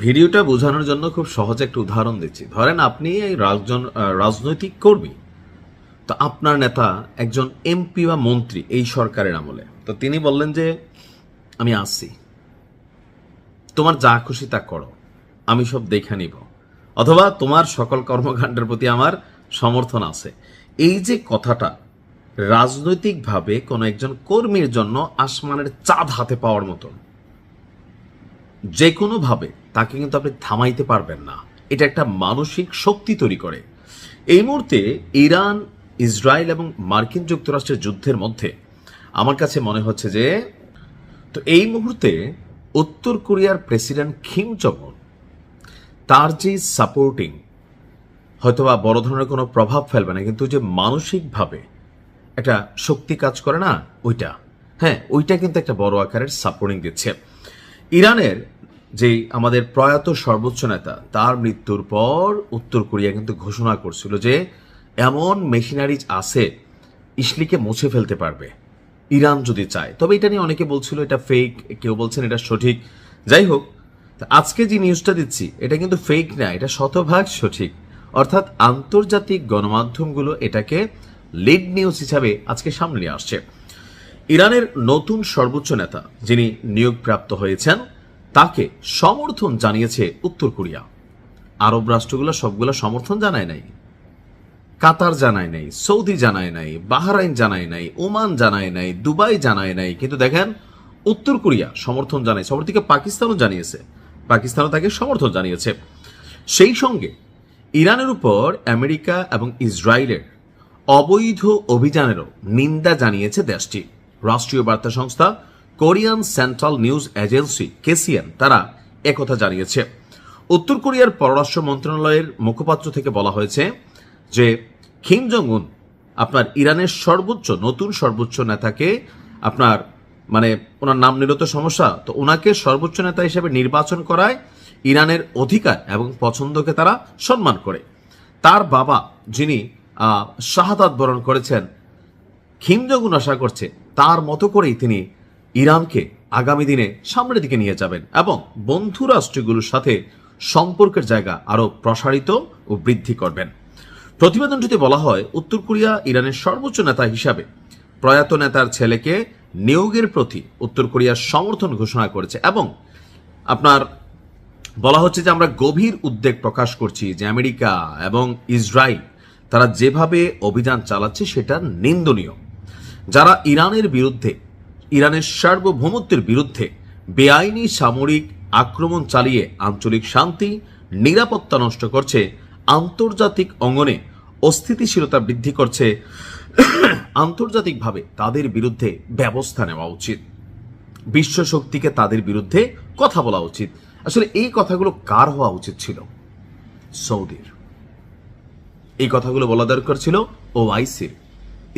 ভিডিওটা বোঝানোর জন্য খুব সহজ একটা উদাহরণ দিচ্ছি। ধরেন আপনি এই রাজনৈতিক কর্মী, তো আপনার নেতা একজন এমপি বা মন্ত্রী এই সরকারের আমলে, তো তিনি বললেন যে আমি আসছি, তোমার যা খুশি তা করো, আমি সব দেখে নিব, অথবা তোমার সকল কর্মকাণ্ডের প্রতি আমার সমর্থন আছে। এই যে কথাটা রাজনৈতিকভাবে কোনো একজন কর্মীর জন্য আসমানের চাঁদ হাতে পাওয়ার মতন, যে কোনোভাবে তাকে কিন্তু আপনি থামাইতে পারবেন না। এটা একটা মানসিক শক্তি তৈরি করে। এই মুহূর্তে ইরান, ইসরায়েল এবং মার্কিন যুক্তরাষ্ট্রের যুদ্ধের মধ্যে আমার কাছে মনে হচ্ছে যে, তো এই মুহূর্তে উত্তর কোরিয়ার প্রেসিডেন্ট কিম জং উন, তার যে সাপোর্টিং হয়তোবা বড় ধরনের কোনো প্রভাব ফেলবে না, কিন্তু যে মানসিকভাবে একটা শক্তি কাজ করে না, ওইটা কিন্তু একটা বড় আকারের সাপোর্টিং দিচ্ছে। ইরানের যে আমাদের প্রয়াত সর্বোচ্চ নেতা, তার মৃত্যুর পর উত্তর কোরিয়া কিন্তু ঘোষণা করছিল যে এমন মেশিনারিজ আছে ইসলিকে মুছে ফেলতে পারবে ইরান যদি চায়। তবে এটা নিয়ে অনেকে বলছিল এটা ফেক, কেউ বলছেন এটা সঠিক। যাই হোক, আজকে যে নিউজটা দিচ্ছি এটা কিন্তু ফেক না, এটা শতভাগ সঠিক। অর্থাৎ আন্তর্জাতিক গণমাধ্যমগুলো এটাকে লিড নিউজ হিসাবে আজকে সামনে নিয়ে আসছে। ইরানের নতুন সর্বোচ্চ নেতা যিনি নিয়োগপ্রাপ্ত হয়েছেন, তাকে সমর্থন জানিয়েছে উত্তর কোরিয়া। আরব রাষ্ট্রগুলো সবগুলো সমর্থন জানায় নাই, কাতার জানায় নাই, সৌদি জানায় নাই, বাহরাইন জানায় নাই, ওমান জানায় নাই, দুবাই জানায় নাই, কিন্তু দেখেন উত্তর কোরিয়া সমর্থন জানিয়েছে। অপরদিকে পাকিস্তানও জানিয়েছে, পাকিস্তানও তাকে সমর্থন জানিয়েছে। সেই সঙ্গে ইরানের উপর আমেরিকা এবং ইসরায়েলের অবৈধ অভিযানেরও নিন্দা জানিয়েছে দেশটি। রাষ্ট্রীয় বার্তা সংস্থা Korean central news agency KCN তারা একথা জানিয়েছে। উত্তর কোরিয়ার পররাষ্ট্র মন্ত্রণালয়ের মুখপাত্র থেকে বলা হয়েছে যে কিম জং উন আপনার ইরানের নতুন সর্বোচ্চ নেতাকে আপনার ওনার নাম নিল তো সমস্যা, তো ওনাকে সর্বোচ্চ নেতা হিসেবে নির্বাচন করায় ইরানের অধিকার এবং পছন্দকে তারা সম্মান করে। তার বাবা যিনি শাহাদাত বরণ করেছেন, কিম জং উন আশা করছে তার মতো করেই তিনি ইরানকে আগামী দিনে সামনের দিকে নিয়ে যাবেন এবং বন্ধু রাষ্ট্রগুলোর সাথে সম্পর্কের জায়গা আরো প্রসারিত ও বৃদ্ধি করবেন। প্রতিবেদনটিতে বলা হয়, উত্তর কোরিয়া ইরানের সর্বোচ্চ নেতা হিসাবে প্রয়াত নেতার ছেলেকে নিয়োগের প্রতি উত্তর কোরিয়ার সমর্থন ঘোষণা করেছে এবং আপনার বলা হচ্ছে যে আমরা গভীর উদ্বেগ প্রকাশ করছি যে আমেরিকা এবং ইসরায়েল তারা যেভাবে অভিযান চালাচ্ছে সেটা নিন্দনীয়। যারা ইরানের বিরুদ্ধে, ইরানের সার্বভৌমত্বের বিরুদ্ধে বেআইনি সামরিক আক্রমণ চালিয়ে আঞ্চলিক শান্তি নিরাপত্তা নষ্ট করছে, আন্তর্জাতিক অঙ্গনে অস্থিতিশীলতা বৃদ্ধি করছে, আন্তর্জাতিকভাবে তাদের বিরুদ্ধে ব্যবস্থা নেওয়া উচিত, বিশ্ব শক্তিকে তাদের বিরুদ্ধে কথা বলা উচিত। আসলে এই কথাগুলো কার হওয়া উচিত ছিল? সৌদির। এই কথাগুলো বলা দরকার ছিল ওআইসির,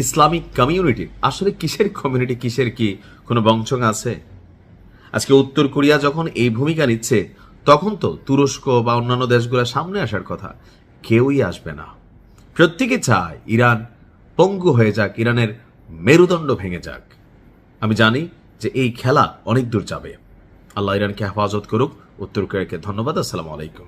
ইসলামিক কমিউনিটির। আসলে কিসের কমিউনিটি, কিসের কি কোনো বংশং আছে? আজকে উত্তর কোরিয়া যখন এই ভূমিকা নিচ্ছে, তখন তো তুরস্ক বা অন্যান্য দেশগুলো সামনে আসার কথা, কেউই আসবে না। প্রত্যেকে চায় ইরান পঙ্গু হয়ে যাক, ইরানের মেরুদণ্ড ভেঙে যাক। আমি জানি যে এই খেলা অনেক দূর যাবে। আল্লাহ ইরানকে হেফাজত করুক। উত্তর কোরিয়াকে ধন্যবাদ। আসসালামু আলাইকুম।